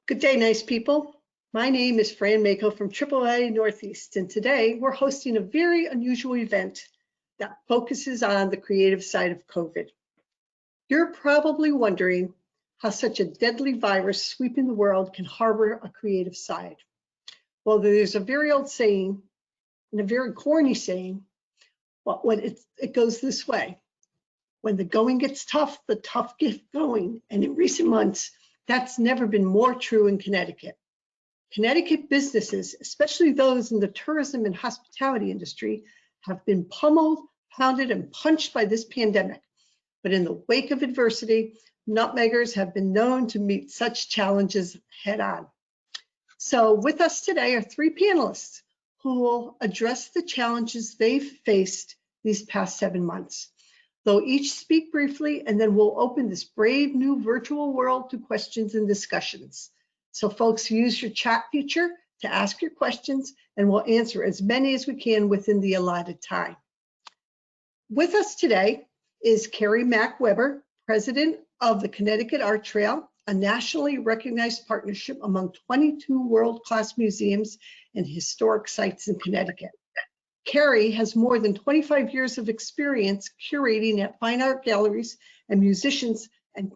Good day, nice people. My name is Fran Mako from AAA Northeast, and today we're hosting a very unusual event that focuses on the creative side of COVID. You're probably wondering how such a deadly virus sweeping the world can harbor a creative side. Well, there's a very old saying, and a very corny saying, but when it goes this way: when the going gets tough, the tough get going. And in recent months, that's never been more true in Connecticut. Connecticut businesses, especially those in the tourism and hospitality industry, have been pummeled, pounded, and punched by this pandemic. But in the wake of adversity, Nutmeggers have been known to meet such challenges head on. So with us today are three panelists who will address the challenges they've faced these past 7 months. They'll each speak briefly, and then we'll open this brave new virtual world to questions and discussions. So folks, use your chat feature to ask your questions, and we'll answer as many as we can within the allotted time. With us today is Carey Weber, president of the Connecticut Art Trail, a nationally recognized partnership among 22 world-class museums and historic sites in Connecticut. Carey has more than 25 years of experience curating at fine art galleries and museums, and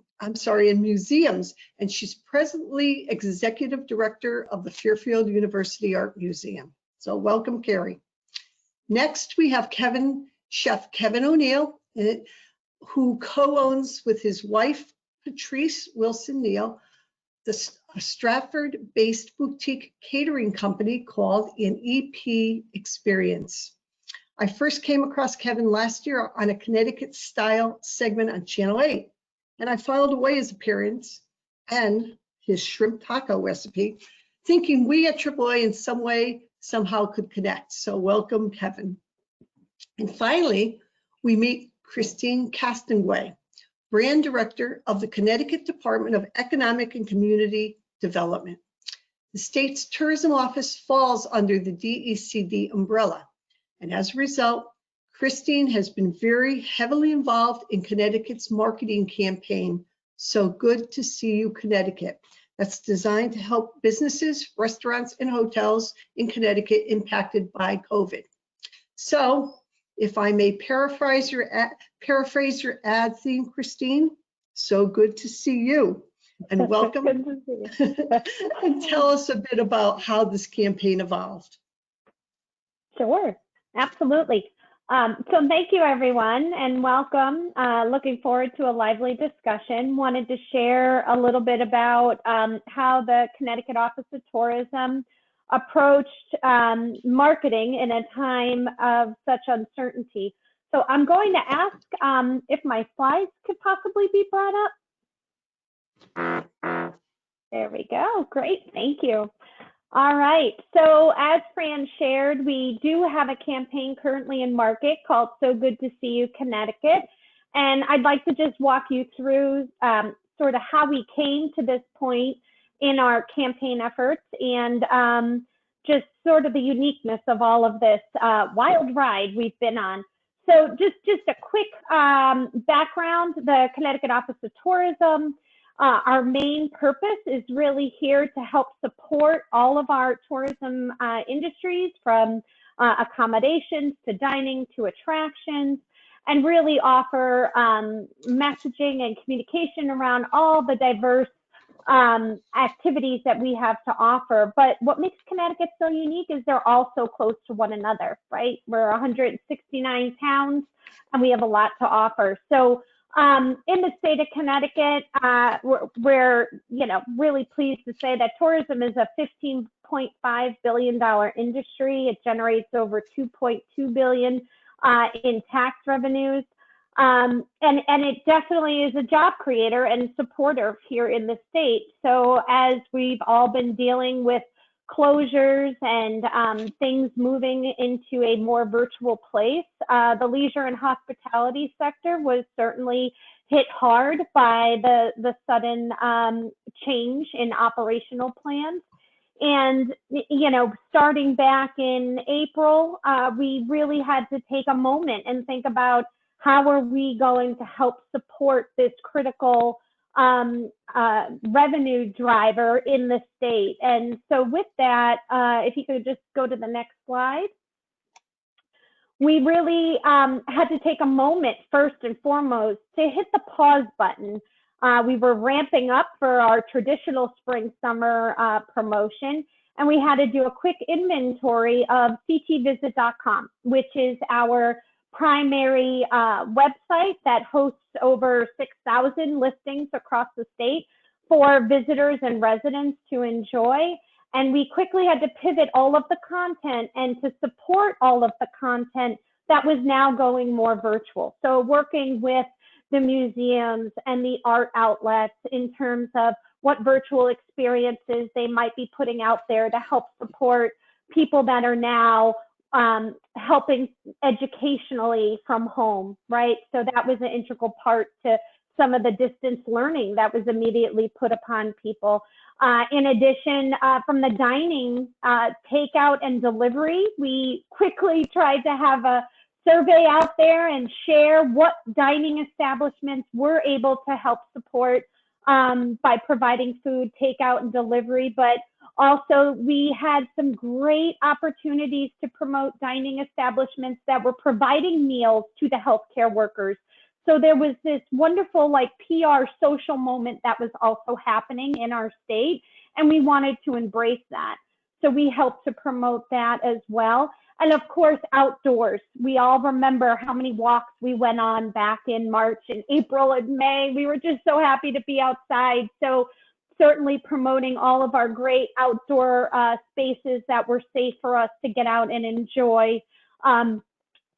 she's presently executive director of the Fairfield University Art Museum. So welcome, Carey. Next, we have Chef Kevin O'Neill, who co-owns with his wife, Patrice Wilson-Neal, a Stratford-based boutique catering company called an EP Experience. I first came across Kevin last year on a Connecticut style segment on Channel 8, and I filed away his appearance and his shrimp taco recipe, thinking we at AAA in some way, somehow could connect. So welcome, Kevin. And finally, we meet Cristine Castonguay, Brand Director of the Connecticut Department of Economic and Community Development. The state's tourism office falls under the DECD umbrella, and as a result, Cristine has been very heavily involved in Connecticut's marketing campaign, So Good to See You Connecticut, that's designed to help businesses, restaurants, and hotels in Connecticut impacted by COVID. So, if I may paraphrase your ad theme, Cristine, so good to see you, and welcome. Good to see you. And tell us a bit about how this campaign evolved. Sure, absolutely. So thank you, everyone, and welcome. Looking forward to a lively discussion. Wanted to share a little bit about how the Connecticut Office of Tourism approached marketing in a time of such uncertainty. So I'm going to ask if my slides could possibly be brought up. There we go. Great. Thank you. All right. So as Fran shared, we do have a campaign currently in market called So Good to See You Connecticut. And I'd like to just walk you through sort of how we came to this point in our campaign efforts, and just sort of the uniqueness of all of this wild ride we've been on. So just a quick background: the Connecticut Office of Tourism, our main purpose is really here to help support all of our tourism industries, from accommodations to dining to attractions, and really offer messaging and communication around all the diverse activities that we have to offer. But what makes Connecticut so unique is they're all so close to one another, right? We're 169 towns and we have a lot to offer. So in the state of Connecticut, we're really pleased to say that tourism is a $15.5 billion industry. It generates over $2.2 billion in tax revenues. And it definitely is a job creator and supporter here in the state. So as we've all been dealing with closures and things moving into a more virtual place, the leisure and hospitality sector was certainly hit hard by the sudden change in operational plans. And, starting back in April, we really had to take a moment and think about how are we going to help support this critical revenue driver in the state. And so with that, if you could just go to the next slide. We really had to take a moment first and foremost to hit the pause button. We were ramping up for our traditional spring-summer promotion, and we had to do a quick inventory of ctvisit.com, which is our primary website that hosts over 6,000 listings across the state for visitors and residents to enjoy. And we quickly had to pivot all of the content and to support all of the content that was now going more virtual. So working with the museums and the art outlets in terms of what virtual experiences they might be putting out there to help support people that are now helping educationally from home, right? So that was an integral part to some of the distance learning that was immediately put upon people. In addition, from the dining, takeout and delivery, we quickly tried to have a survey out there and share what dining establishments were able to help support by providing food, takeout and delivery. But also we had some great opportunities to promote dining establishments that were providing meals to the healthcare workers. So there was this wonderful like PR social moment that was also happening in our state, and we wanted to embrace that. So we helped to promote that as well. And of course, outdoors. We all remember how many walks we went on back in March and April and May. We were just so happy to be outside. So certainly promoting all of our great outdoor spaces that were safe for us to get out and enjoy.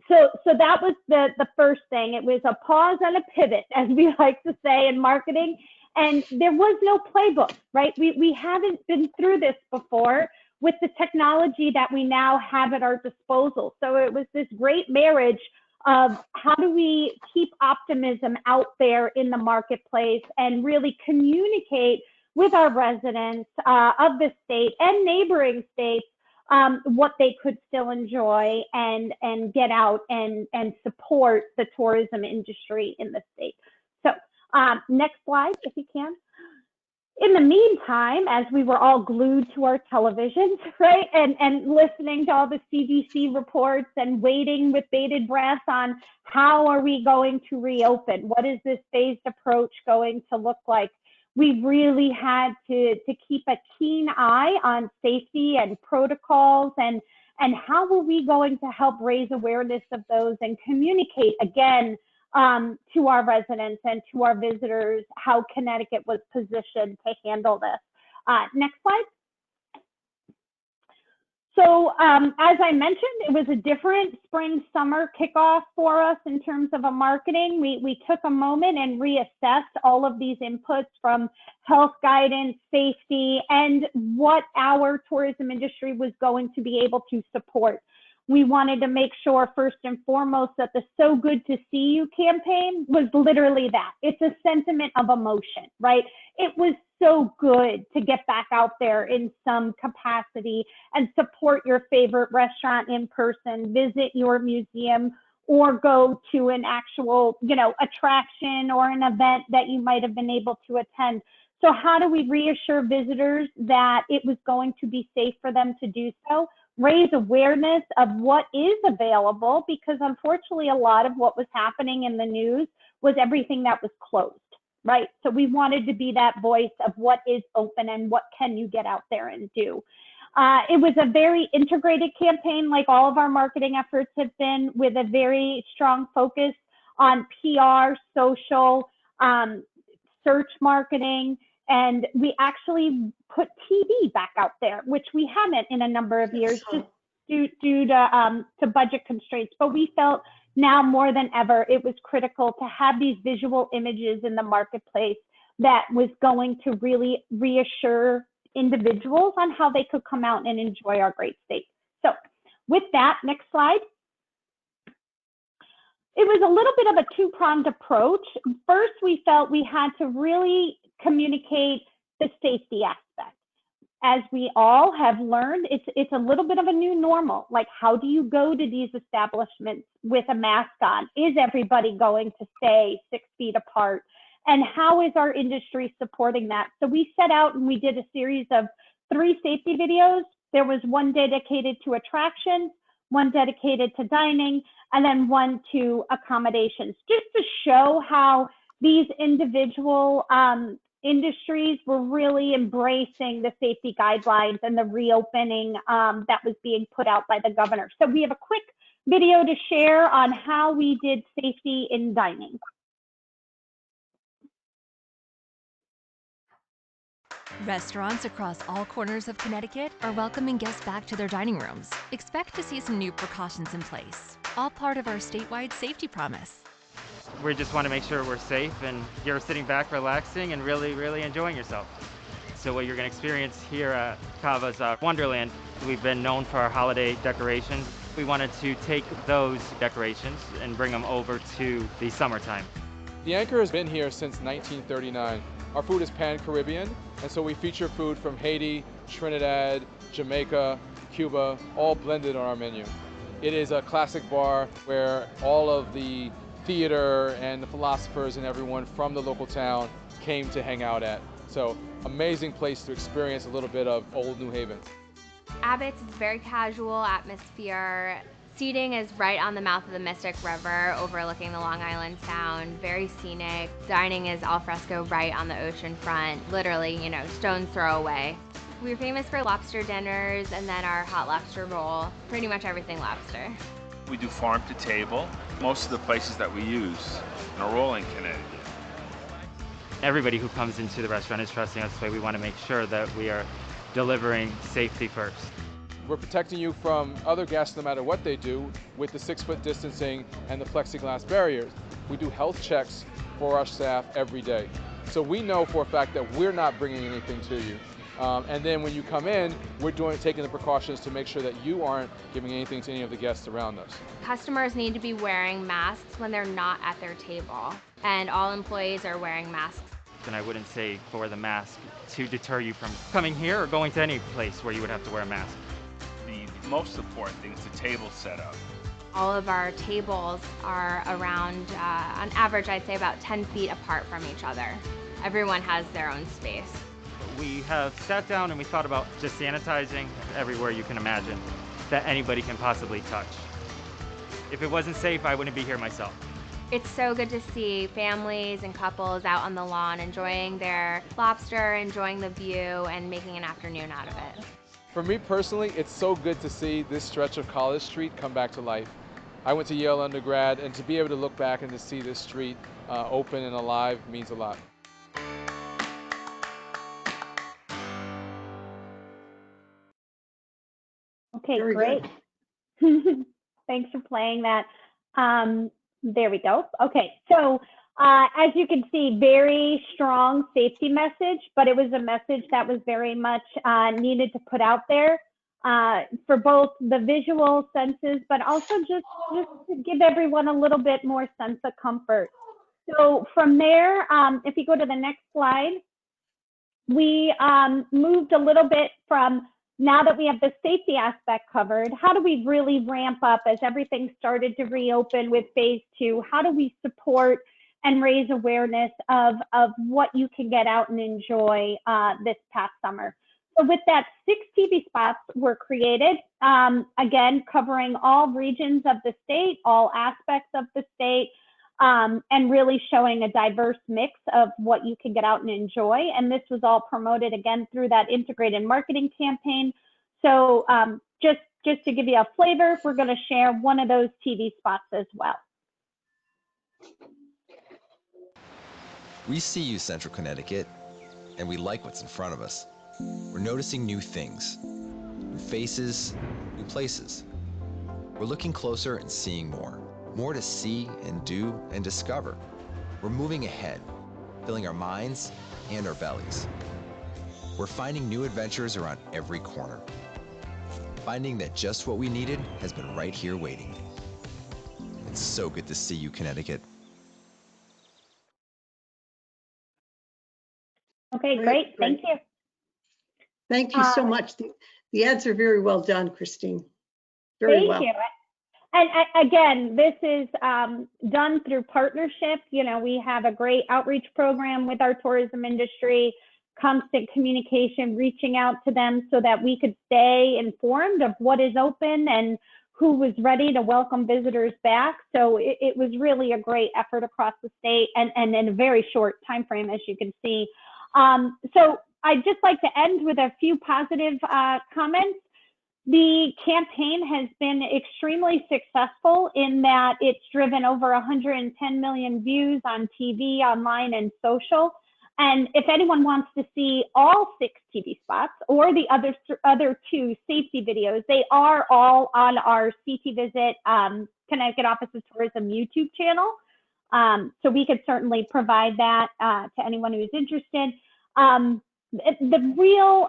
So that was the first thing. It was a pause and a pivot, as we like to say in marketing. And there was no playbook, right? We haven't been through this before with the technology that we now have at our disposal. So it was this great marriage of how do we keep optimism out there in the marketplace and really communicate with our residents of the state and neighboring states what they could still enjoy and get out and support the tourism industry in the state. So next slide, if you can. In the meantime, as we were all glued to our televisions, right, and listening to all the CDC reports and waiting with bated breath on how are we going to reopen? What is this phased approach going to look like? We really had to keep a keen eye on safety and protocols and how were we going to help raise awareness of those and communicate again to our residents and to our visitors how Connecticut was positioned to handle this. Next slide. So as I mentioned, it was a different spring-summer kickoff for us in terms of a marketing. We took a moment and reassessed all of these inputs from health guidance, safety, and what our tourism industry was going to be able to support. We wanted to make sure first and foremost that the So Good to See You campaign was literally that. It's a sentiment of emotion, right? It was so good to get back out there in some capacity and support your favorite restaurant in person, visit your museum, or go to an actual, attraction or an event that you might have been able to attend. So how do we reassure visitors that it was going to be safe for them to do so? Raise awareness of what is available, because unfortunately a lot of what was happening in the news was everything that was closed, right? So we wanted to be that voice of what is open and what can you get out there and do. It was a very integrated campaign, like all of our marketing efforts have been, with a very strong focus on PR, social, search marketing, and we actually put TV back out there, which we haven't in a number of years, just due to budget constraints. But we felt now more than ever, it was critical to have these visual images in the marketplace that was going to really reassure individuals on how they could come out and enjoy our great state. So with that, next slide. It was a little bit of a two-pronged approach. First, we felt we had to really communicate the safety aspect. As we all have learned, it's a little bit of a new normal. Like, how do you go to these establishments with a mask on? Is everybody going to stay 6 feet apart? and how is our industry supporting that? So we set out and we did a series of 3 safety videos. There was one dedicated to attractions, one dedicated to dining, and then one to accommodations, just to show how these individual industries were really embracing the safety guidelines and the reopening that was being put out by the governor. So we have a quick video to share on how we did safety in dining. Restaurants across all corners of Connecticut are welcoming guests back to their dining rooms. Expect to see some new precautions in place, all part of our statewide safety promise. We just want to make sure we're safe and you're sitting back relaxing and really enjoying yourself. So what you're going to experience here at Cava's Wonderland, we've been known for our holiday decorations. We wanted to take those decorations and bring them over to the summertime. The Anchor has been here since 1939. Our food is pan-Caribbean, and so we feature food from Haiti, Trinidad, Jamaica, Cuba, all blended on our menu. It is a classic bar where all of the theater and the philosophers and everyone from the local town came to hang out at. So amazing place to experience a little bit of old New Haven. Abbott's is very casual atmosphere. Seating is right on the mouth of the Mystic River, overlooking the Long Island Sound, very scenic. Dining is al fresco right on the ocean front, literally, you know, stone's throw away. We're famous for lobster dinners and then our hot lobster roll, pretty much everything lobster. We do farm to table. Most of the places that we use are all in Connecticut. Everybody who comes into the restaurant is trusting us, so we want to make sure that we are delivering safety first. We're protecting you from other guests no matter what they do with the 6-foot distancing and the plexiglass barriers. We do health checks for our staff every day. So we know for a fact that we're not bringing anything to you. And then when you come in, we're taking the precautions to make sure that you aren't giving anything to any of the guests around us. Customers need to be wearing masks when they're not at their table, and all employees are wearing masks. And I wouldn't say for the mask to deter you from coming here or going to any place where you would have to wear a mask. The most important thing is the table setup. All of our tables are around, on average, I'd say about 10 feet apart from each other. Everyone has their own space. We have sat down and we thought about just sanitizing everywhere you can imagine that anybody can possibly touch. If it wasn't safe, I wouldn't be here myself. It's so good to see families and couples out on the lawn enjoying their lobster, enjoying the view, and making an afternoon out of it. For me personally, it's so good to see this stretch of College Street come back to life. I went to Yale undergrad, and to be able to look back and to see this street open and alive means a lot. Okay, Very great. Thanks for playing that. There we go. Okay, so as you can see, very strong safety message, but it was a message that was very much needed to put out there for both the visual senses, but also just to give everyone a little bit more sense of comfort. So from there, if you go to the next slide, we moved a little bit from, now that we have the safety aspect covered, how do we really ramp up as everything started to reopen with phase 2? How do we support and raise awareness of what you can get out and enjoy this past summer? So with that, 6 TV spots were created, again, covering all regions of the state, all aspects of the state, and really showing a diverse mix of what you can get out and enjoy. And this was all promoted again through that integrated marketing campaign. So just to give you a flavor, we're going to share one of those TV spots as well. We see you, Central Connecticut, and we like what's in front of us. We're noticing new things, new faces, new places. We're looking closer and seeing more. More to see and do and discover. We're moving ahead, filling our minds and our bellies. We're finding new adventures around every corner. Finding that just what we needed has been right here waiting. It's so good to see you, Connecticut. Okay, great. Thank you. Thank you so much. The ads are very well done, Christine. Very well. Thank you. And again, this is done through partnership. You know, we have a great outreach program with our tourism industry, constant communication, reaching out to them so that we could stay informed of what is open and who was ready to welcome visitors back. So it was really a great effort across the state and in a very short time frame, as you can see. So I'd just like to end with a few positive comments. The campaign has been extremely successful in that it's driven over 110 million views on TV, online, and social. And if anyone wants to see all 6 TV spots or the other 2 safety videos, they are all on our CT Visit Connecticut Office of Tourism YouTube channel. So we could certainly provide that to anyone who is interested. The real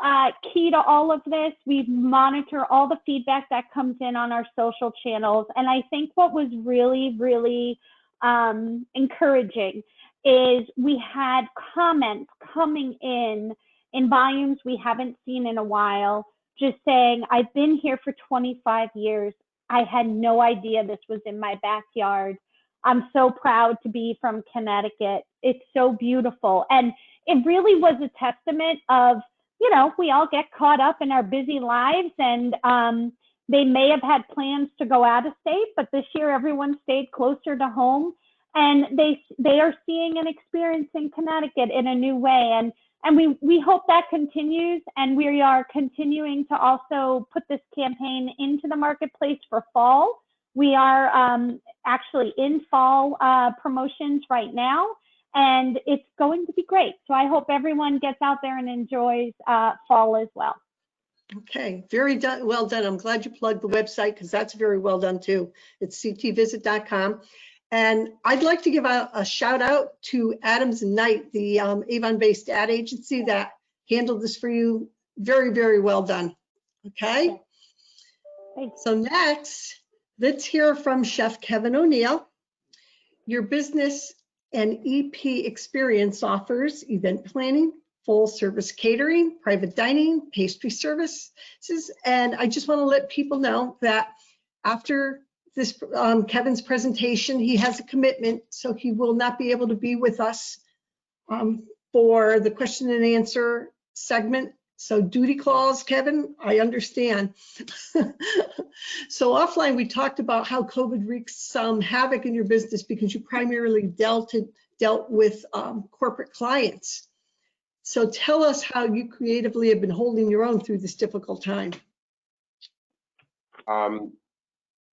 key to all of this, we monitor all the feedback that comes in on our social channels. And I think what was really, really encouraging is we had comments coming in volumes we haven't seen in a while, just saying, I've been here for 25 years. I had no idea this was in my backyard. I'm so proud to be from Connecticut. It's so beautiful. And it really was a testament of, you know, we all get caught up in our busy lives, and they may have had plans to go out of state, but this year everyone stayed closer to home, and they are seeing and experiencing Connecticut in a new way. And we hope that continues, and we are continuing to also put this campaign into the marketplace for fall. We are actually in fall promotions right now, and it's going to be great. So I hope everyone gets out there and enjoys fall as well. Okay, well done. I'm glad you plugged the website because that's very well done too. It's ctvisit.com. And I'd like to give a shout out to Adams and Knight, the Avon-based ad agency that handled this for you. Very, very well done. Okay. Thanks. So next, let's hear from Chef Kevin O'Neill. Your business and EP experience offers event planning, full service catering, private dining, pastry services. And I just want to let people know that after this Kevin's presentation, he has a commitment, so he will not be able to be with us for the question and answer segment. So duty calls, Kevin, I understand. So offline, we talked about how COVID wreaked some havoc in your business because you primarily dealt with corporate clients. So tell us how you creatively have been holding your own through this difficult time.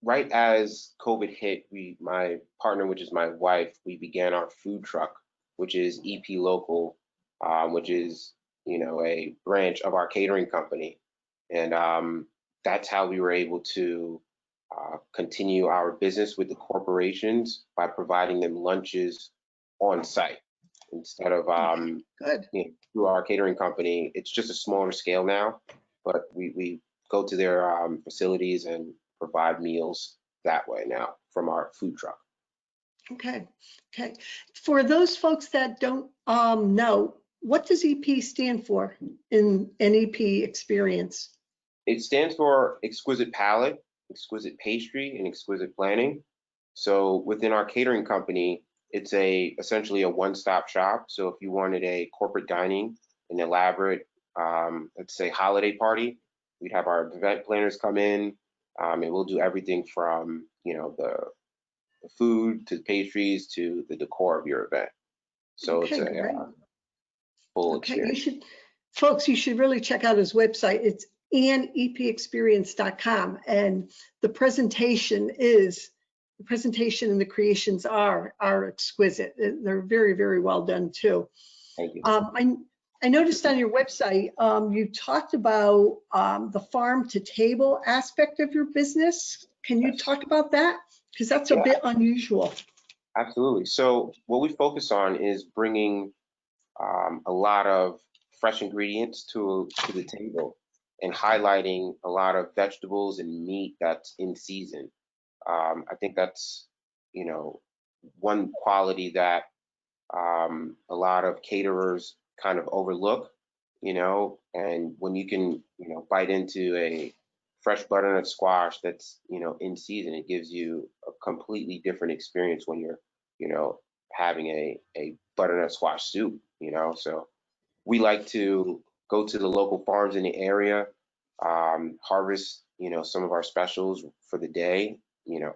Right as COVID hit, my partner, which is my wife, we began our food truck, which is EP Local, which is, you know, a branch of our catering company. And that's how we were able to continue our business with the corporations by providing them lunches on site instead of Good. You know, through our catering company. It's just a smaller scale now, but we go to their facilities and provide meals that way now from our food truck. Okay. Okay. For those folks that don't know, what does EP stand for in an EP experience? It stands for exquisite palate, exquisite pastry, and exquisite planning. So within our catering company, it's essentially a one-stop shop. So if you wanted a corporate dining, an elaborate, let's say holiday party, we'd have our event planners come in, and we'll do everything from, you know, the food to the pastries to the decor of your event. So Okay, it's a full experience. Folks, you should really check out his website. It's anepexperience.com, and the presentation and the creations are exquisite. They're very, very well done too. Thank you. I noticed on your website, you talked about the farm to table aspect of your business. Can you talk about that? Because that's a bit unusual. Absolutely. So what we focus on is bringing a lot of fresh ingredients to the table and highlighting a lot of vegetables and meat that's in season. I think that's, you know, one quality that a lot of caterers kind of overlook, you know, and when you can, you know, bite into a fresh butternut squash that's, in season. It gives you a completely different experience when you're, having a butternut squash soup, So we like to go to the local farms in the area, harvest, some of our specials for the day,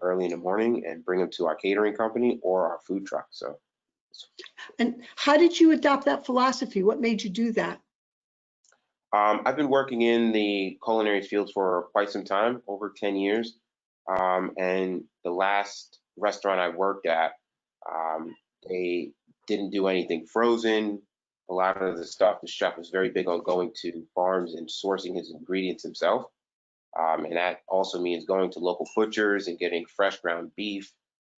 early in the morning, and bring them to our catering company or our food truck. So. And how did you adopt that philosophy? What made you do that? I've been working in the culinary field for quite some time, over 10 years. And the last restaurant I worked at, they didn't do anything frozen. A lot of the stuff, the chef was very big on going to farms and sourcing his ingredients himself. And that also means going to local butchers and getting fresh ground beef,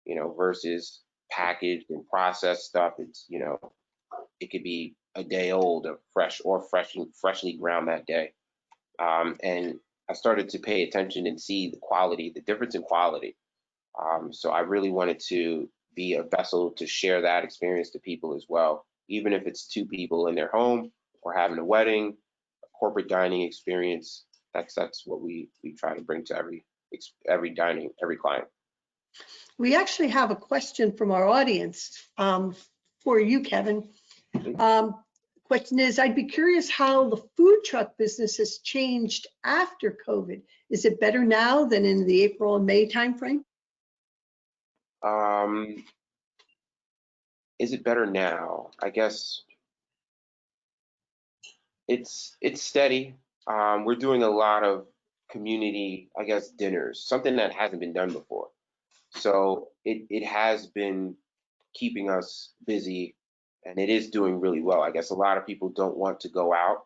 versus packaged and processed stuff. It's, it could be a day old or freshly ground that day. And I started to pay attention and see the difference in quality. So I really wanted to be a vessel to share that experience to people as well, even if it's 2 people in their home or having a wedding, a corporate dining experience. That's what we try to bring to every client. We actually have a question from our audience for you, Kevin. Question is, I'd be curious how the food truck business has changed after COVID. Is it better now than in the April and May timeframe? Is it better now? I guess it's steady. We're doing a lot of community, I guess, dinners, something that hasn't been done before. So it has been keeping us busy, and it is doing really well. I guess a lot of people don't want to go out.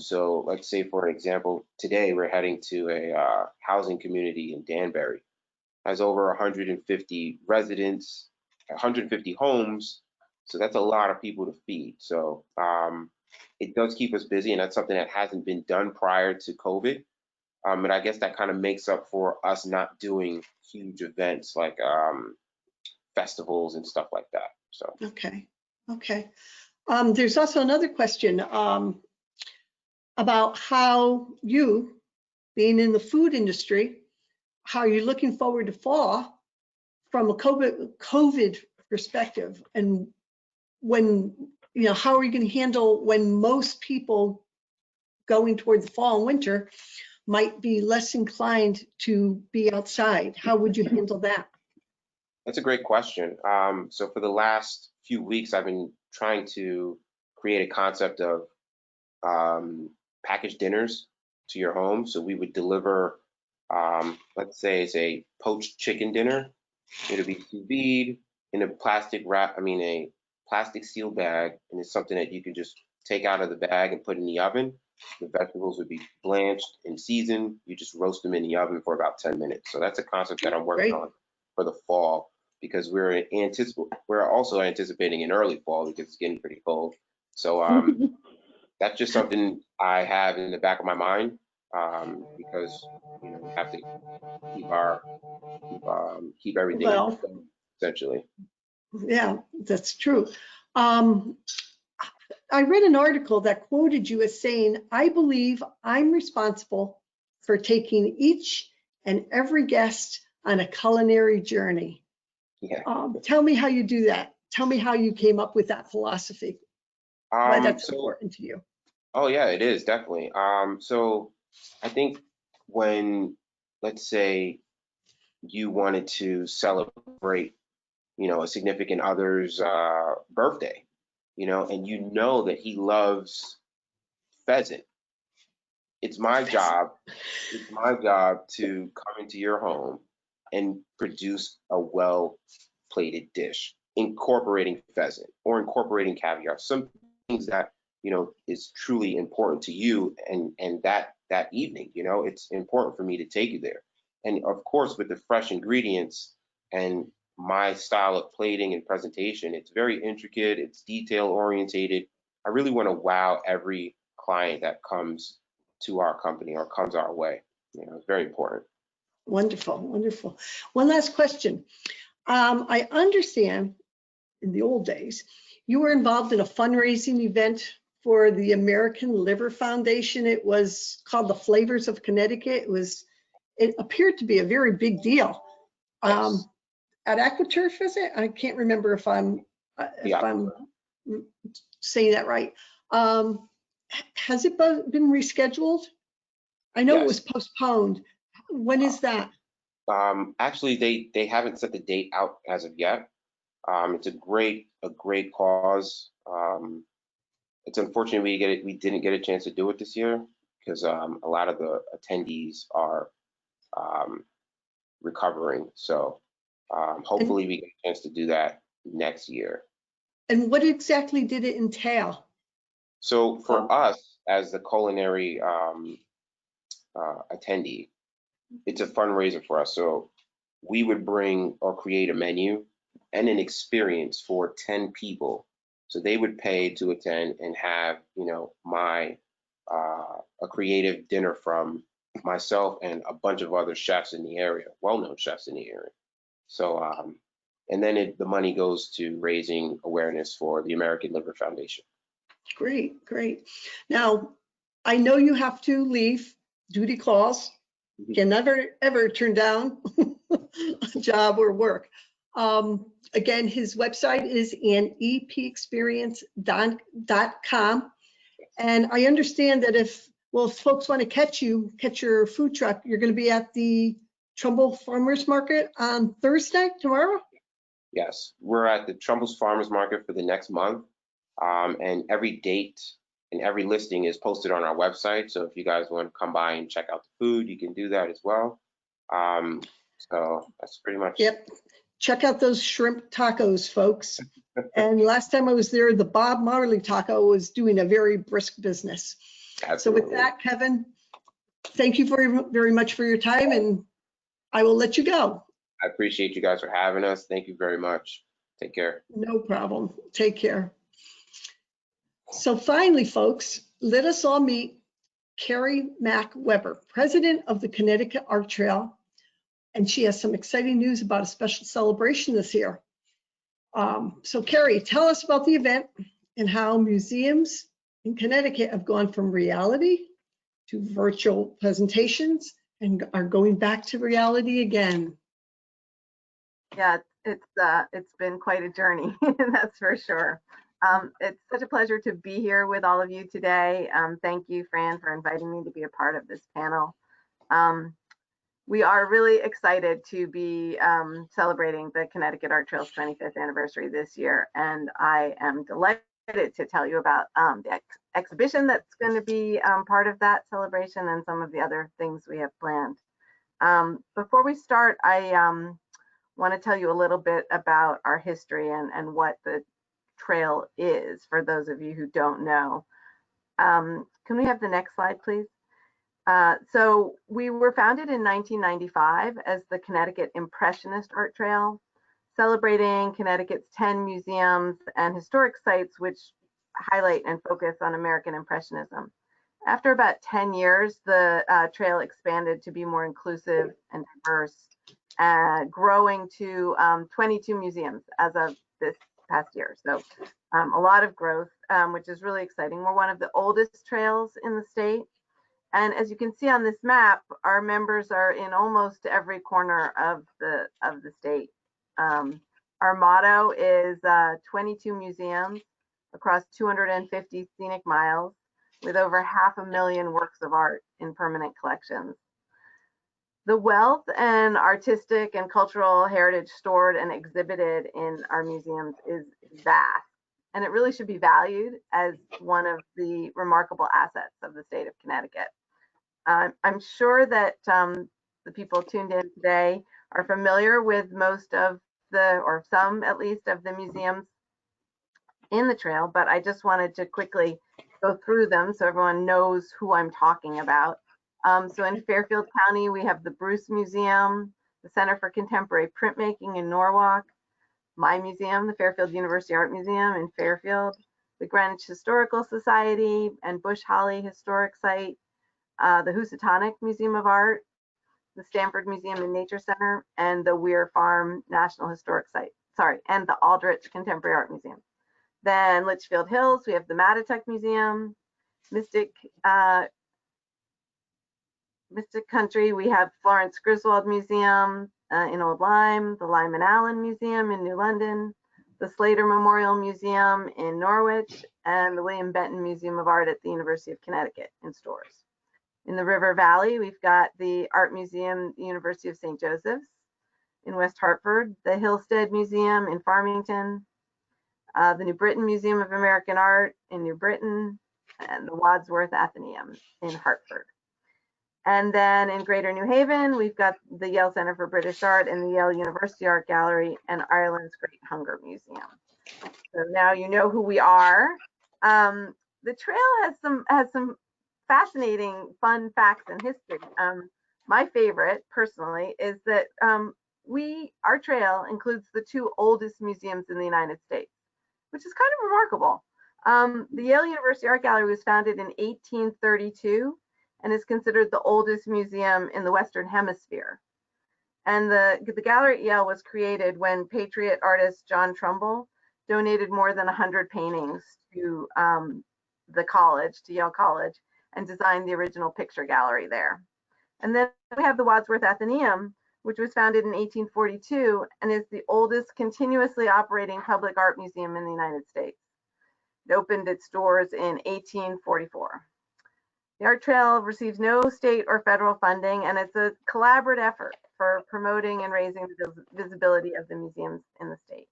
So let's say, for an example, today we're heading to a housing community in Danbury. Has over 150 residents, 150 homes. So that's a lot of people to feed. So it does keep us busy, and that's something that hasn't been done prior to COVID. And I guess that kind of makes up for us not doing huge events like festivals and stuff like that. So. Okay. There's also another question about how you, being in the food industry, how you're looking forward to fall from a COVID perspective, and when, how are you going to handle when most people going toward the fall and winter might be less inclined to be outside? How would you handle that? That's a great question. So for the last few weeks, I've been trying to create a concept of packaged dinners to your home. So we would deliver, let's say it's a poached chicken dinner. It'll be sous vide in a plastic seal bag, and it's something that you can just take out of the bag and put in the oven. The vegetables would be blanched and seasoned. You just roast them in the oven for about 10 minutes. So that's a concept that I'm working on for the fall, because we're also anticipating an early fall because it's getting pretty cold. So that's just something I have in the back of my mind, because we have to keep everything essentially. Yeah, that's true. I read an article that quoted you as saying, "I believe I'm responsible for taking each and every guest on a culinary journey." Yeah. Tell me how you do that. Tell me how you came up with that philosophy. Why that's important to you. Oh yeah, it is definitely. So I think when, let's say, you wanted to celebrate, a significant other's birthday, and that he loves pheasant. It's my job to come into your home and produce a well-plated dish, incorporating pheasant or incorporating caviar, some things that, is truly important to you and that evening. It's important for me to take you there. And of course, with the fresh ingredients and my style of plating and presentation, it's very intricate, it's detail orientated. I really want to wow every client that comes to our company or comes our way. It's very important. Wonderful. One last question. I understand in the old days, you were involved in a fundraising event for the American Liver Foundation. It was called the Flavors of Connecticut. It appeared to be a very big deal. Yes. At AquaTurf, is it? I can't remember if I'm Yeah. saying that right. Has it been rescheduled? I know it was Yes. postponed. When is that? Actually, they haven't set the date out as of yet. It's a great cause. It's unfortunate we didn't get a chance to do it this year because a lot of the attendees are recovering. So hopefully we get a chance to do that next year. And what exactly did it entail? So for us as the culinary attendee, it's a fundraiser for us. So we would bring or create a menu and an experience for 10 people. So they would pay to attend and have, a creative dinner from myself and a bunch of other chefs in the area, well-known chefs in the area. So, and then the money goes to raising awareness for the American Liver Foundation. Great, great. Now, I know you have to leave, duty calls. Can never, ever turn down a job or work. Again, his website is anepexperience.com. And I understand that if folks want to catch your food truck, you're going to be at the Trumbull Farmers Market on Thursday, tomorrow? Yes, we're at the Trumbull's Farmers Market for the next month. And every date and every listing is posted on our website. So if you guys want to come by and check out the food, you can do that as well. So that's pretty much. Yep. Check out those shrimp tacos, folks. And last time I was there, the Bob Marley taco was doing a very brisk business. Absolutely. So with that, Kevin, thank you very, very much for your time, and I will let you go. I appreciate you guys for having us. Thank you very much. Take care. No problem. Take care. So finally, folks, let us all meet Carey Weber, president of the Connecticut Art Trail. And she has some exciting news about a special celebration this year. So Carey, tell us about the event and how museums in Connecticut have gone from reality to virtual presentations and are going back to reality again. Yeah, it's been quite a journey, that's for sure. It's such a pleasure to be here with all of you today. Thank you, Fran, for inviting me to be a part of this panel. We are really excited to be celebrating the Connecticut Art Trail's 25th anniversary this year, and I am delighted to tell you about the exhibition that's going to be part of that celebration and some of the other things we have planned. Before we start, I want to tell you a little bit about our history and what the trail is for those of you who don't know. Can we have the next slide, please? So we were founded in 1995 as the Connecticut Impressionist Art Trail, celebrating Connecticut's 10 museums and historic sites which highlight and focus on American Impressionism. After about 10 years, the trail expanded to be more inclusive and diverse, growing to 22 museums as of this past year. So a lot of growth, which is really exciting. We're one of the oldest trails in the state. And as you can see on this map, our members are in almost every corner of the state. Our motto is 22 museums across 250 scenic miles with over 500,000 works of art in permanent collections. The wealth and artistic and cultural heritage stored and exhibited in our museums is vast, and it really should be valued as one of the remarkable assets of the state of Connecticut. I'm sure that the people tuned in today are familiar with most of or some at least of the museums in the trail, but I just wanted to quickly go through them so everyone knows who I'm talking about. So in Fairfield County, we have the Bruce Museum, the Center for Contemporary Printmaking in Norwalk, my museum, the Fairfield University Art Museum in Fairfield, the Greenwich Historical Society and Bush Holly Historic Site, the Housatonic Museum of Art, the Stanford Museum and Nature Center, and the Weir Farm National Historic Site, and the Aldrich Contemporary Art Museum. Then Litchfield Hills, we have the Mattatuck Museum. Mystic Country, we have Florence Griswold Museum in Old Lyme, the Lyman Allen Museum in New London, the Slater Memorial Museum in Norwich, and the William Benton Museum of Art at the University of Connecticut in Storrs. In the River Valley, we've got the Art Museum, the University of St. Joseph's. In West Hartford, the Hillstead Museum in Farmington, the New Britain Museum of American Art in New Britain, and the Wadsworth Atheneum in Hartford. And then in Greater New Haven, we've got the Yale Center for British Art and the Yale University Art Gallery and Ireland's Great Hunger Museum. So now you know who we are. The trail has some fascinating, fun facts and history. My favorite, personally, is that our trail includes the 2 oldest museums in the United States, which is kind of remarkable. The Yale University Art Gallery was founded in 1832 and is considered the oldest museum in the Western Hemisphere. And the gallery at Yale was created when patriot artist John Trumbull donated more than 100 paintings to the college, to Yale College, and designed the original picture gallery there. And then we have the Wadsworth Atheneum, which was founded in 1842 and is the oldest continuously operating public art museum in the United States. It opened its doors in 1844. The Art Trail receives no state or federal funding, and it's a collaborative effort for promoting and raising the visibility of the museums in the state.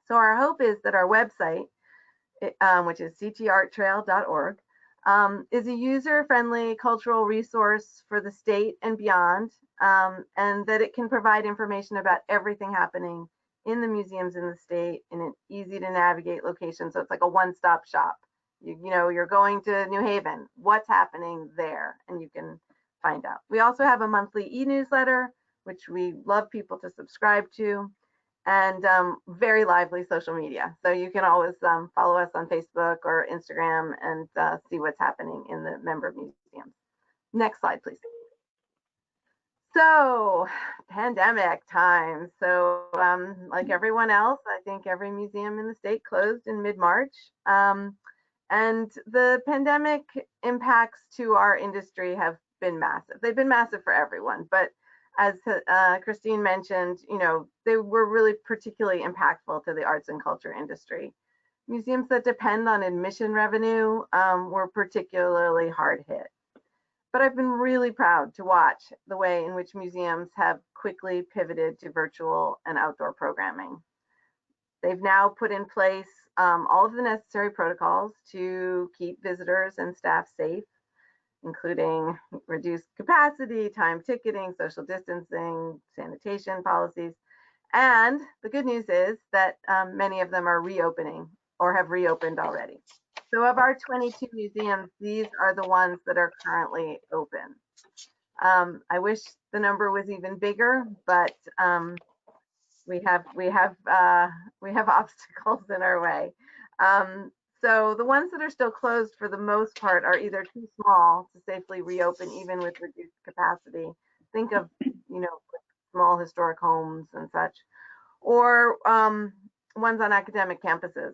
So our hope is that our website, which is ctarttrail.org, is a user-friendly cultural resource for the state and beyond, and that it can provide information about everything happening in the museums in the state in an easy to navigate location. So it's like a one-stop shop. You know, you're going to New Haven, what's happening there, and you can find out. We also have a monthly e-newsletter, which we love people to subscribe to, and very lively social media. So you can always follow us on Facebook or Instagram and see what's happening in the member museums. Next slide, please. So, pandemic time. So, like everyone else, I think every museum in the state closed in mid-March. And the pandemic impacts to our industry have been massive. They've been massive for everyone, but as Cristine mentioned, you know, they were really particularly impactful to the arts and culture industry. Museums that depend on admission revenue were particularly hard hit. But I've been really proud to watch the way in which museums have quickly pivoted to virtual and outdoor programming. They've now put in place all of the necessary protocols to keep visitors and staff safe, including reduced capacity, time ticketing, social distancing, sanitation policies. And the good news is that many of them are reopening or have reopened already. So of our 22 museums, these are the ones that are currently open. I wish the number was even bigger, but we have obstacles in our way. So the ones that are still closed for the most part are either too small to safely reopen, even with reduced capacity. Think of, you know, small historic homes and such, or ones on academic campuses,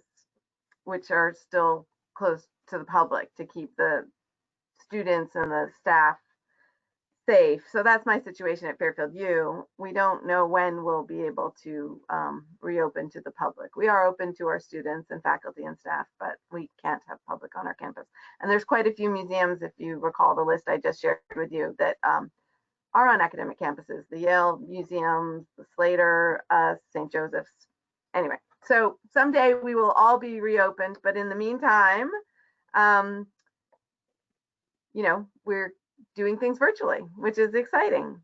which are still closed to the public to keep the students and the staff safe. So that's my situation at Fairfield U. We don't know when we'll be able to reopen to the public. We are open to our students and faculty and staff, but we can't have public on our campus. And there's quite a few museums, if you recall the list I just shared with you, that are on academic campuses, the Yale Museum, the Slater, St. Joseph's. Anyway, so someday we will all be reopened, but in the meantime, you know, we're doing things virtually, which is exciting.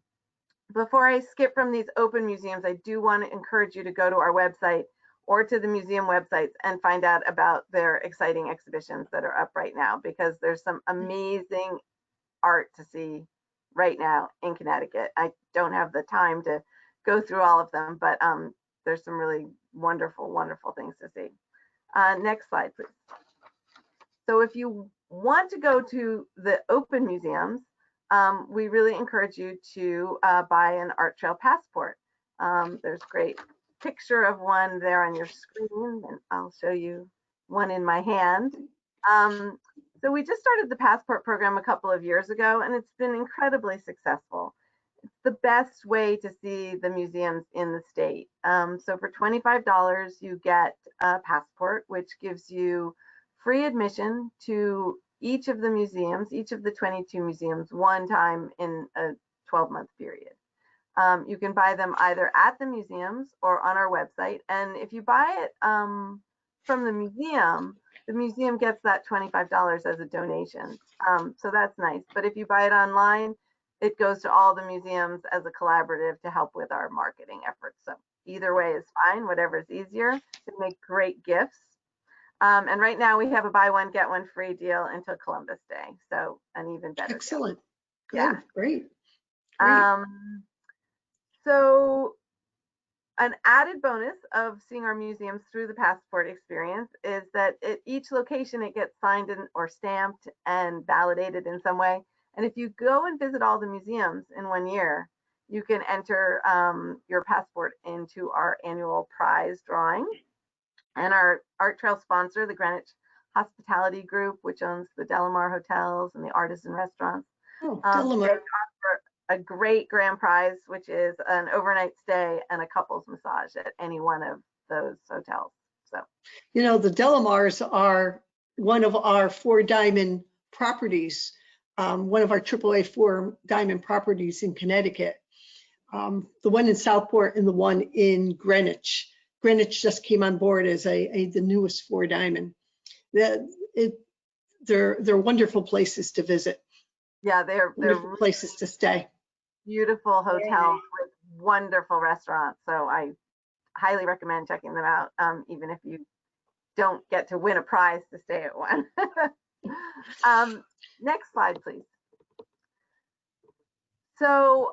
Before I skip from these open museums, I do want to encourage you to go to our website or to the museum websites and find out about their exciting exhibitions that are up right now, because there's some amazing art to see right now in Connecticut. I don't have the time to go through all of them, but there's some really wonderful, wonderful things to see. Next slide, please. So if you want to go to the open museums, we really encourage you to buy an Art Trail passport. There's a great picture of one there on your screen, and I'll show you one in my hand. So we just started the Passport program a couple of years ago, and it's been incredibly successful. It's the best way to see the museums in the state. So for $25, you get a passport, which gives you free admission to each of the museums, each of the 22 museums, one time in a 12-month period. You can buy them either at the museums or on our website. And if you buy it from the museum gets that $25 as a donation. So that's nice. But if you buy it online, it goes to all the museums as a collaborative to help with our marketing efforts. So either way is fine, whatever is easier. They make great gifts. And right now we have a buy one, get one free deal until Columbus Day. So an even better Excellent. deal. Yeah. Great. So an added bonus of seeing our museums through the Passport experience is that at each location it gets signed or stamped and validated in some way. And if you go and visit all the museums in 1 year, you can enter your passport into our annual prize drawing. And our Art Trail sponsor, the Greenwich Hospitality Group, which owns the Delamar Hotels and the Artisan Restaurants, they offer a great grand prize, which is an overnight stay and a couples massage at any one of those hotels. So, you know, the Delamars are one of our 4 diamond properties, one of our AAA 4 diamond properties in Connecticut. The one in Southport and the one in Greenwich. Greenwich just came on board as the newest 4 diamond. They're wonderful places to visit. Yeah, they're wonderful places to stay. Beautiful hotels with wonderful restaurants. So I highly recommend checking them out, even if you don't get to win a prize to stay at one. Next slide, please. So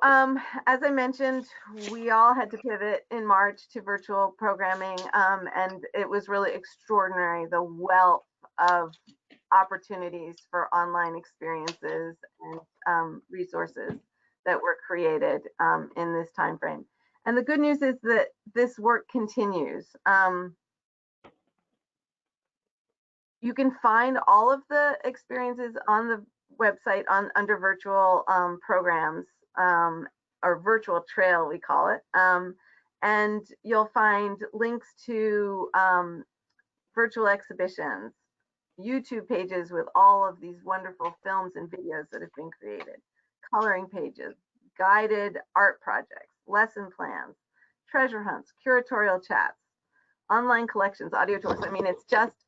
as I mentioned, we all had to pivot in March to virtual programming, and it was really extraordinary, the wealth of opportunities for online experiences and resources that were created in this time frame. And the good news is that this work continues. You can find all of the experiences on the website under virtual programs, or virtual trail, we call it. And you'll find links to virtual exhibitions, YouTube pages with all of these wonderful films and videos that have been created, coloring pages, guided art projects, lesson plans, treasure hunts, curatorial chats, online collections, audio tours. I mean, it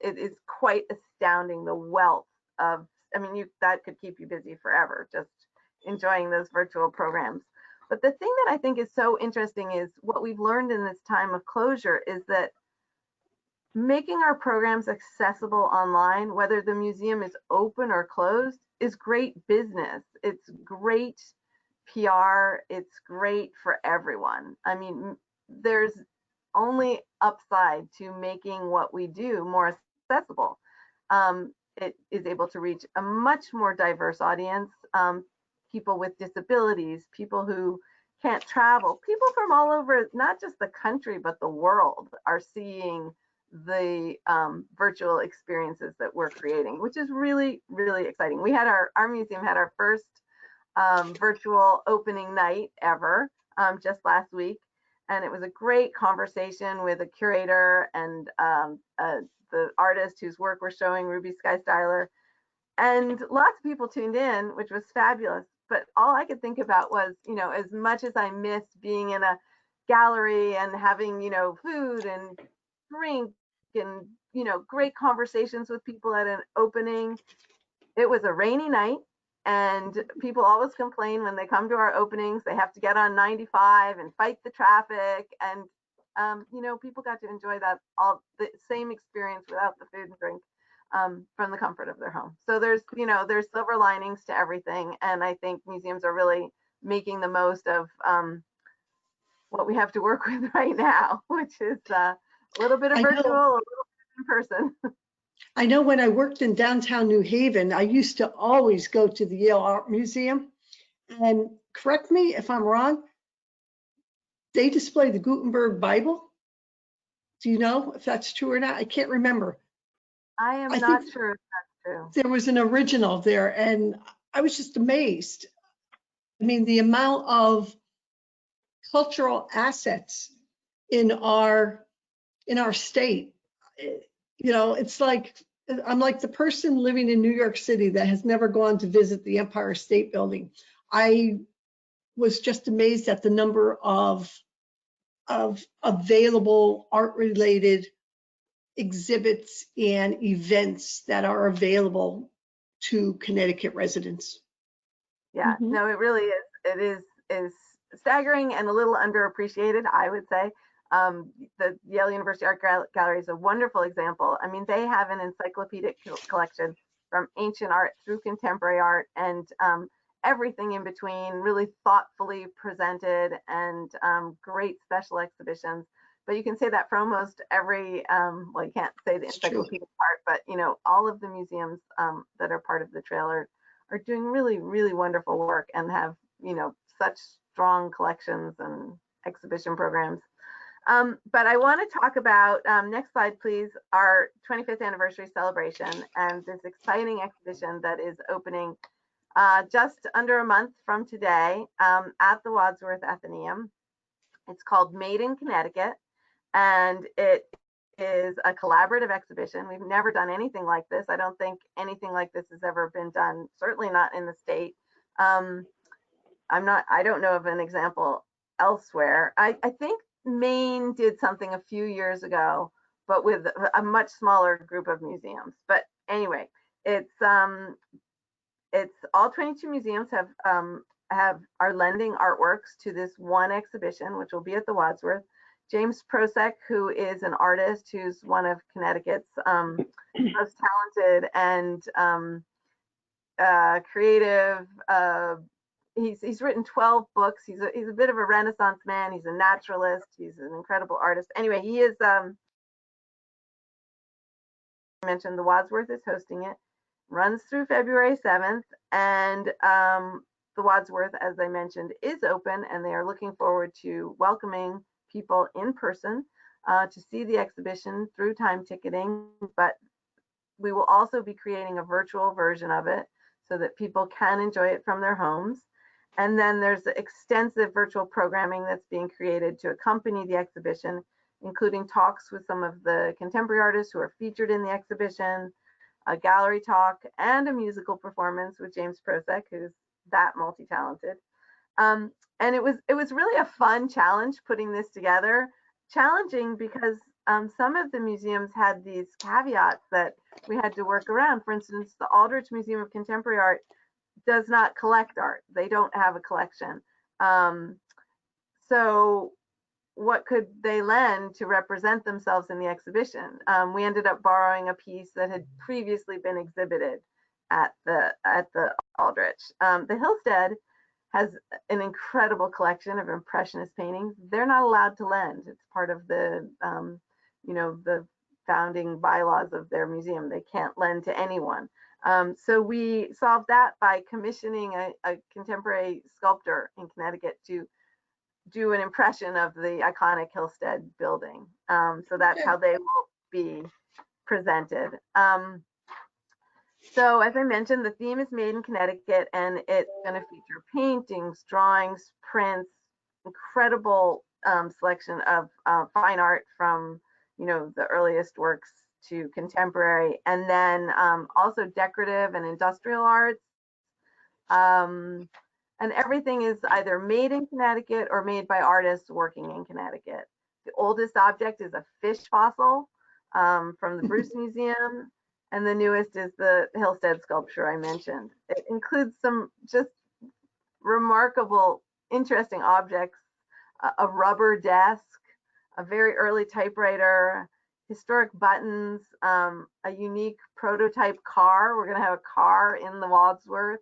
is quite astounding, the wealth of, that could keep you busy forever, just enjoying those virtual programs. But the thing that I think is so interesting is what we've learned in this time of closure is that making our programs accessible online, whether the museum is open or closed, is great business. It's great PR. It's great for everyone. I mean, there's only upside to making what we do more accessible. It is able to reach a much more diverse audience, people with disabilities, people who can't travel, people from all over, not just the country, but the world are seeing the virtual experiences that we're creating, which is really, really exciting. We had our museum had our first virtual opening night ever just last week. And it was a great conversation with a curator and the artist whose work we're showing, Ruby Sky Styler. And lots of people tuned in, which was fabulous. But all I could think about was, as much as I missed being in a gallery and having, food and drink and, great conversations with people at an opening, it was a rainy night. And people always complain when they come to our openings, they have to get on 95 and fight the traffic. And, people got to enjoy that all the same experience without the food and drink from the comfort of their home. So there's silver linings to everything. And I think museums are really making the most of what we have to work with right now, which is a little bit of virtual, a little bit in person. I know when I worked in downtown New Haven, I used to always go to the Yale Art Museum, and correct me if I'm wrong, they display the Gutenberg Bible. Do you know if that's true or not? I can't remember. I am I not think sure if that's true. there was an original there, and I was just amazed. I mean, the amount of cultural assets in our state. You know, it's like I'm like the person living in New York City that has never gone to visit the Empire State Building. I was just amazed at the number of available art-related exhibits and events that are available to Connecticut residents. Yeah, no, it really is. It is staggering and a little underappreciated, I would say. The Yale University Art Gallery is a wonderful example. I mean, they have an encyclopedic collection from ancient art through contemporary art and everything in between, really thoughtfully presented and great special exhibitions. But you can say that for almost every, well, you can't say the encyclopedic part, but you know, all of the museums that are part of the trail are doing really, really wonderful work and have, you know, such strong collections and exhibition programs. But I want to talk about, next slide, please, our 25th anniversary celebration and this exciting exhibition that is opening just under a month from today at the Wadsworth Atheneum. It's called Made in Connecticut, and it is a collaborative exhibition. We've never done anything like this. I don't think anything like this has ever been done, certainly not in the state. I don't know of an example elsewhere. I think Maine did something a few years ago, but with a much smaller group of museums. But anyway, it's all 22 museums are lending artworks to this one exhibition, which will be at the Wadsworth. James Prosek, who is an artist, who's one of Connecticut's most talented and creative. He's written 12 books. He's a bit of a Renaissance man. He's a naturalist. He's an incredible artist. Anyway, he is. I mentioned the Wadsworth is hosting it. Runs through February 7th, and the Wadsworth, as I mentioned, is open, and they are looking forward to welcoming people in person to see the exhibition through time ticketing. But we will also be creating a virtual version of it so that people can enjoy it from their homes. And then there's extensive virtual programming that's being created to accompany the exhibition, including talks with some of the contemporary artists who are featured in the exhibition, a gallery talk, and a musical performance with James Prosek, who's that multi-talented. And it was really a fun challenge putting this together. Challenging because some of the museums had these caveats that we had to work around. For instance, the Aldrich Museum of Contemporary Art does not collect art. They don't have a collection. So what could they lend to represent themselves in the exhibition? We ended up borrowing a piece that had previously been exhibited at the Aldrich. The Hillstead has an incredible collection of impressionist paintings. They're not allowed to lend. It's part of the the founding bylaws of their museum. They can't lend to anyone. So we solved that by commissioning a contemporary sculptor in Connecticut to do an impression of the iconic Hillstead building. So that's how they will be presented. So as I mentioned, the theme is Made in Connecticut, and it's going to feature paintings, drawings, prints, incredible selection of fine art from the earliest works to contemporary, and then also decorative and industrial arts. And everything is either made in Connecticut or made by artists working in Connecticut. The oldest object is a fish fossil from the Bruce Museum, and the newest is the Hillstead sculpture I mentioned. It includes some just remarkable, interesting objects, a rubber desk, a very early typewriter, historic buttons, a unique prototype car. We're going to have a car in the Wadsworth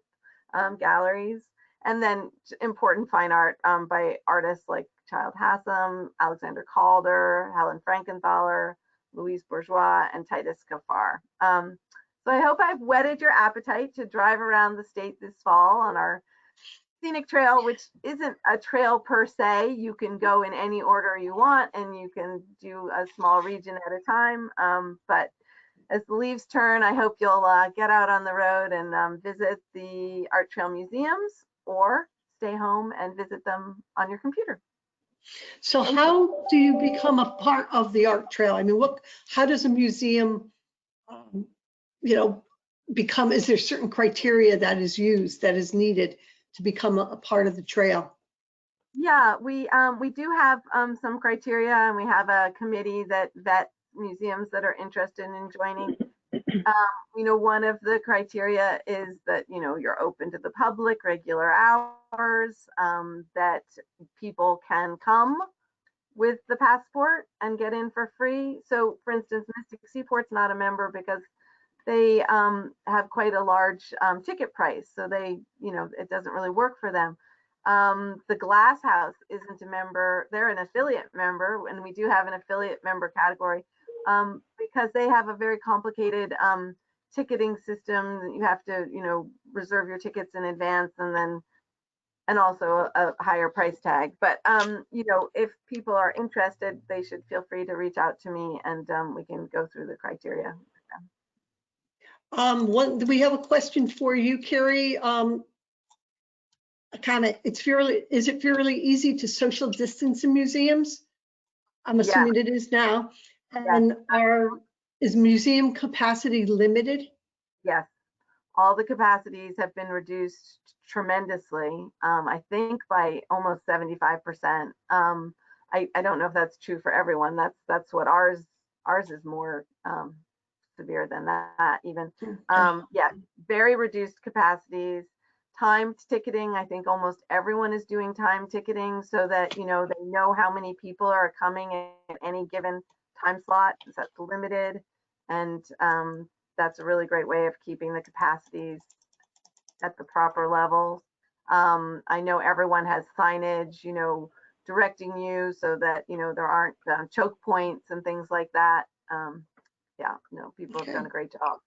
galleries, and then important fine art by artists like Child Hassam, Alexander Calder, Helen Frankenthaler, Louise Bourgeois, and Titus Kaffar. So I hope I've whetted your appetite to drive around the state this fall on our scenic trail, which isn't a trail per se. You can go in any order you want, and you can do a small region at a time. But as the leaves turn, I hope you'll get out on the road and visit the art trail museums, or stay home and visit them on your computer. So how do you become a part of the art trail? I mean, how does a museum, become, is there certain criteria that is used, that is needed to become a part of the trail? Yeah, we do have some criteria, and we have a committee that vets museums that are interested in joining. One of the criteria is that, you're open to the public, regular hours, that people can come with the passport and get in for free. So for instance, Mystic Seaport's not a member because they have quite a large ticket price. So it doesn't really work for them. The Glass House isn't a member. They're an affiliate member, and we do have an affiliate member category because they have a very complicated ticketing system. You have to, reserve your tickets in advance, and also a higher price tag. But if people are interested, they should feel free to reach out to me, and we can go through the criteria. We have a question for you, Carey. Is it fairly easy to social distance in museums? I'm assuming it is now. And is museum capacity limited? Yes, all the capacities have been reduced tremendously. I think by almost 75%. I don't know if that's true for everyone. That's what ours is more severe than that even. Yeah, very reduced capacities. Timed ticketing, I think almost everyone is doing timed ticketing so that they know how many people are coming at any given time slot. So that's limited, and that's a really great way of keeping the capacities at the proper levels. I know everyone has signage, directing you so that there aren't choke points and things like that. People have done a great job.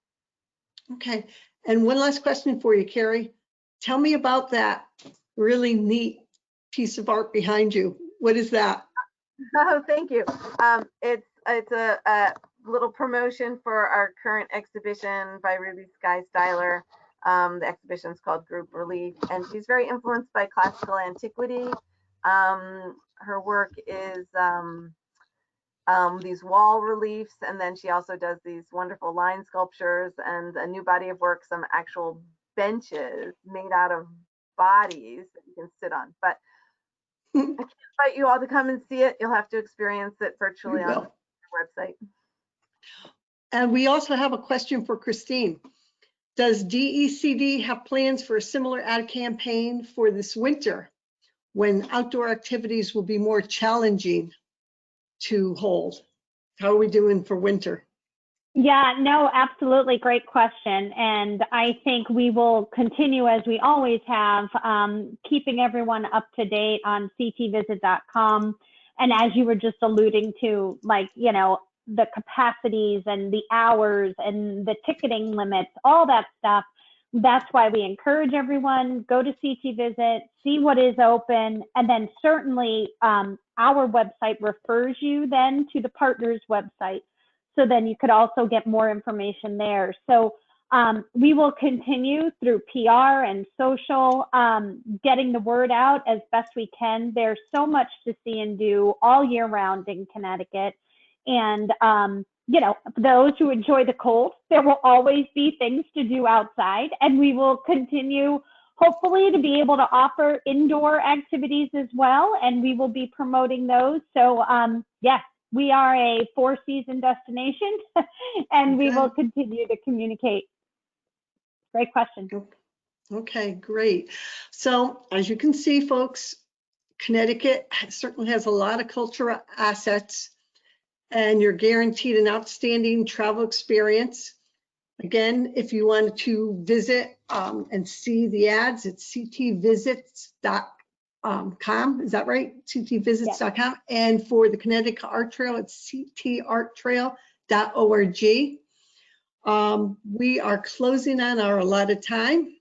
Okay, and one last question for you, Carey. Tell me about that really neat piece of art behind you. What is that? Oh, thank you. It's a little promotion for our current exhibition by Ruby Sky Styler. The exhibition is called Group Relief, and she's very influenced by classical antiquity. Her work is these wall reliefs, and then she also does these wonderful line sculptures and a new body of work, some actual benches made out of bodies that you can sit on. But I can't invite you all to come and see it. You'll have to experience it virtually on the website. And we also have a question for Cristine. Does DECD have plans for a similar ad campaign for this winter when outdoor activities will be more challenging to hold? How are we doing for winter? Yeah, no, absolutely. Great question. And I think we will continue, as we always have, keeping everyone up to date on ctvisit.com. And as you were just alluding to, the capacities and the hours and the ticketing limits, all that stuff, that's why we encourage everyone, go to CT Visit, see what is open, and then certainly our website refers you then to the partners website. So then you could also get more information there. So we will continue through PR and social, getting the word out as best we can. There's so much to see and do all year round in Connecticut. And, those who enjoy the cold, there will always be things to do outside, and we will continue hopefully to be able to offer indoor activities as well. And we will be promoting those. So yes, we are a 4-season destination and we will continue to communicate. Great question. Okay, great. So as you can see, folks, Connecticut certainly has a lot of cultural assets, and you're guaranteed an outstanding travel experience. Again, if you wanted to visit and see the ads, it's ctvisits.com. Is that right? ctvisits.com. Yes. And for the Connecticut Art Trail, it's ctarttrail.org. We are closing on our allotted time.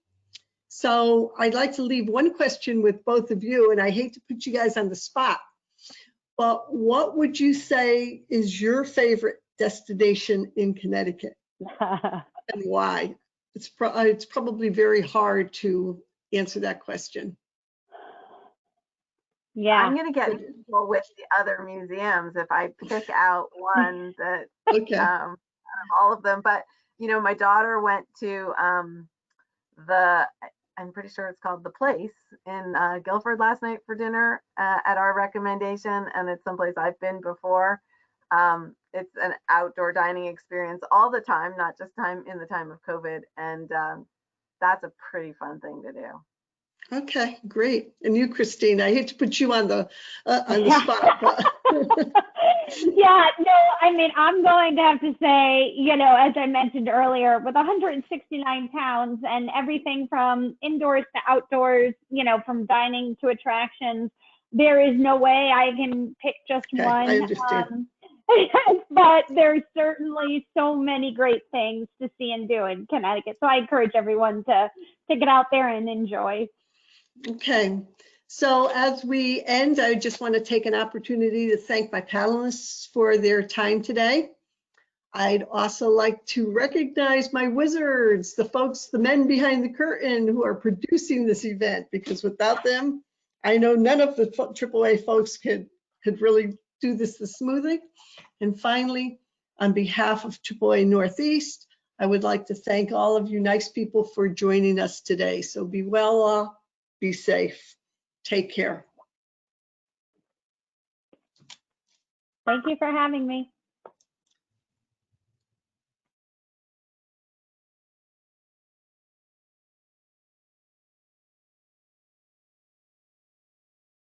So I'd like to leave one question with both of you, and I hate to put you guys on the spot, but what would you say is your favorite destination in Connecticut? and why? It's probably very hard to answer that question. Yeah. I'm going to get people with the other museums if I pick out one that Okay. out of all of them. But you know, my daughter went to I'm pretty sure it's called The Place in Guilford last night for dinner at our recommendation, and it's someplace I've been before. It's an outdoor dining experience all the time, not just in the time of COVID, and that's a pretty fun thing to do. Okay, great. And you, Cristine, I hate to put you on the spot, but yeah, no, I mean, I'm going to have to say, you know, as I mentioned earlier, with 169 towns and everything from indoors to outdoors, you know, from dining to attractions, there is no way I can pick just okay, one. I understand. But there's certainly so many great things to see and do in Connecticut. So I encourage everyone to get out there and enjoy. Okay, so as we end, I just want to take an opportunity to thank my panelists for their time today. I'd also like to recognize my wizards, the folks, the men behind the curtain who are producing this event, because without them, I know none of the AAA folks could really do this smoothly. And finally, on behalf of AAA Northeast, I would like to thank all of you nice people for joining us today. So be well all. Be safe. Take care. Thank you for having me.